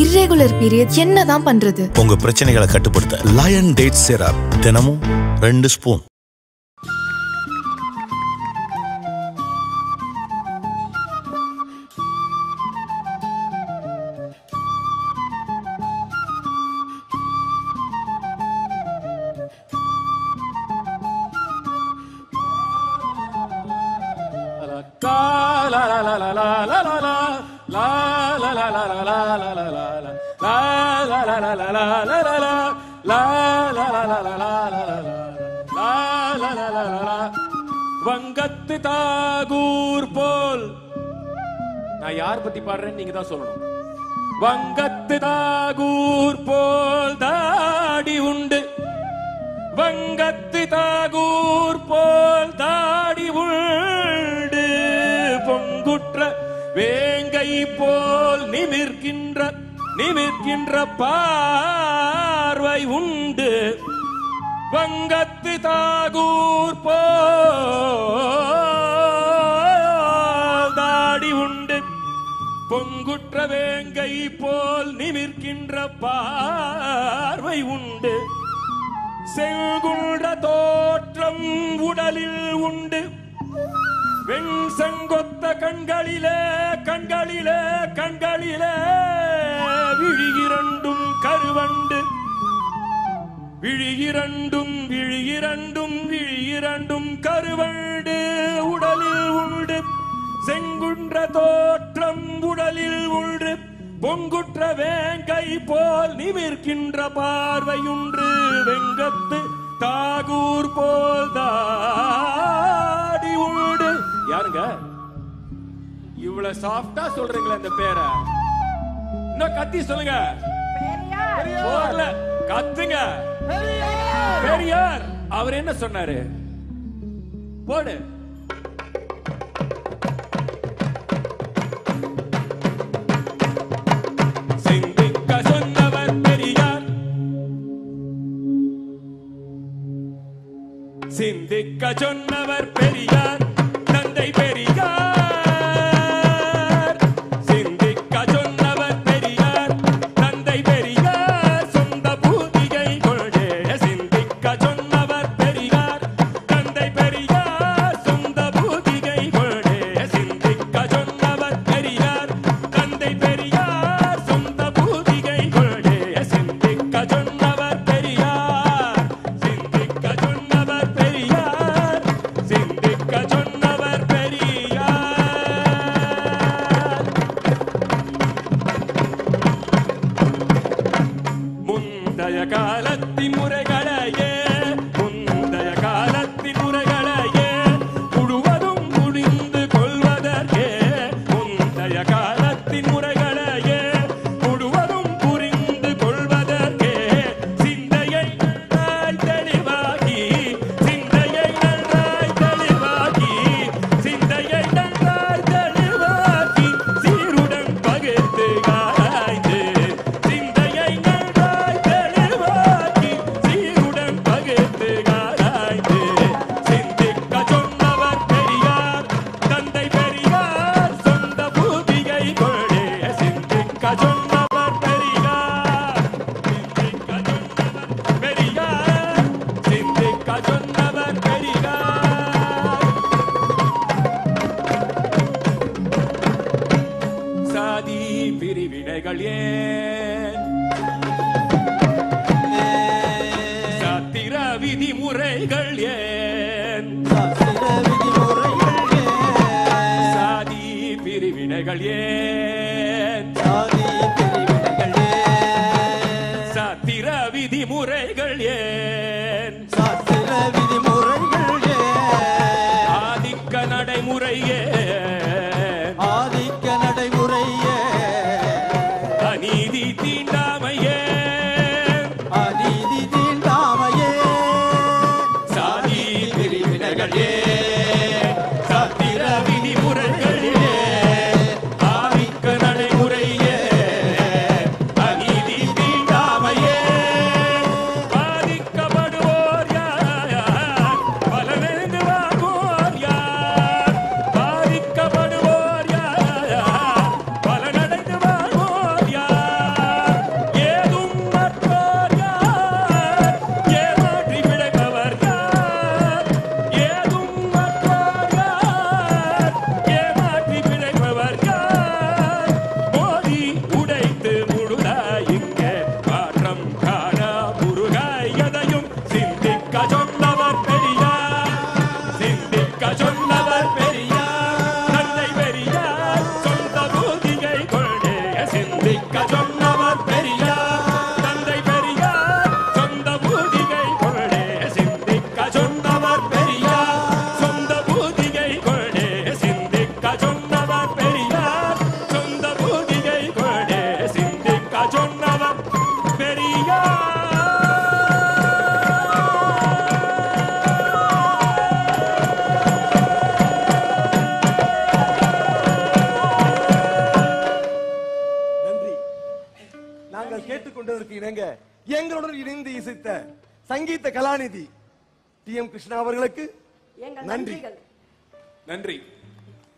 Irregular period என்னதான் பண்றது? உங்க பிரச்சனைகளை கட்டுப்படுத்த லயன் டேட் சிரப் தினமும் 2 ஸ்பூன். வங்கத்து தாகூர் போல் நான் யார் பத்தி பாடுறேன்னு நீங்க தான் சொல்லணும். வங்கத்து தாகூர் போல் தாடி உண்டு, வங்கத்து தாகூர் போல் தாடி உண்டு, பொங்குற்ற வேங்கை போல் நிமிர்கின்ற பார்வை உண்டு, வங்கத்து தாகூர் போல் தாடி உண்டு, பொங்குற்ற வேங்கை போல் நிமிர்கின்ற பார்வை உண்டு, செங்குன்ற தோற்றம் உடலில் உண்டு, வெண் செங்கொத்த கண்களிலே விழியிரண்டும் கருவண்டு, விழியிரண்டும் கருவண்டு உடலில் உண்டு, செங்குன்ற தோற்றம் உடலில் உண்டு, பொங்குற்ற வேங்கை போல் நிமிர்கின்ற பார்வையுன்று, வெங்கத்து தாகூர் போல் தாடி உண்டு. யாருங்க இவ்வளவு சாஃப்டா சொல்றீங்களா இந்த பேரை? இன்னும் கத்தி சொல்லுங்க. கத்துங்க. பெரியார். அவர் என்ன சொன்னாரு? போடு. சிந்திக்க சொன்னவர் பெரியார், சிந்திக்க சொன்னவர் பெரியார், தந்தை பெரியார். காலத்தின் முறைகளையே, முந்தைய காலத்தின் முறைகளையே முழுவதும் புரிந்து கொள்வதற்கே, முந்தைய காலத்தின் முறைகளையே முழுவதும் புரிந்து கொள்வதற்கே, சிந்தையை நன்றாய் தெளிவாக்கி, சிந்தையை நன்றாய் தெளிவாக்கி, சிந்தையை நன்றாய் தெளிவாக்கி, சீருடன் பகிர்ந்து ஆராய்ந்து, சிந்தையை நன்றாய் தெளிவாக்கி, சீருடன் பகிர்ந்து ஆராய்ந்து, சிந்திக்க சொன்னவர் பெரியார், தந்தை பெரியார், சொந்த பூதிகை கொண்டே, சிந்திக்க சொன்னவர் பெரியார், சிந்திக்க சொன்னவர் பெரியார், சிந்திக்க சொன்னவர் பெரியார். சாதி பிரிவினைகள் ஏன், சாத்திர விதிமுறைகள் ஏன், சாதி பிரிவினைகள் ஏன், சாத்திர விதிமுறைகள் ஏன், ஆதிக்க நடைமுறை ஏன், அநீதி தீண்டாமையே, சாதி பிரிவினைகள் ஏன், சாத்திர விதிமுறைகள் ஏன், ஆதிக்க நாங்கள் கேட்டுக்கொண்டதற்கு இணங்க எங்களுடன் இணைந்து இசைத்த சங்கீத கலாநிதி டி.எம். கிருஷ்ணா அவர்களுக்கு எங்கள் நன்றி. நன்றிகள். நன்றி.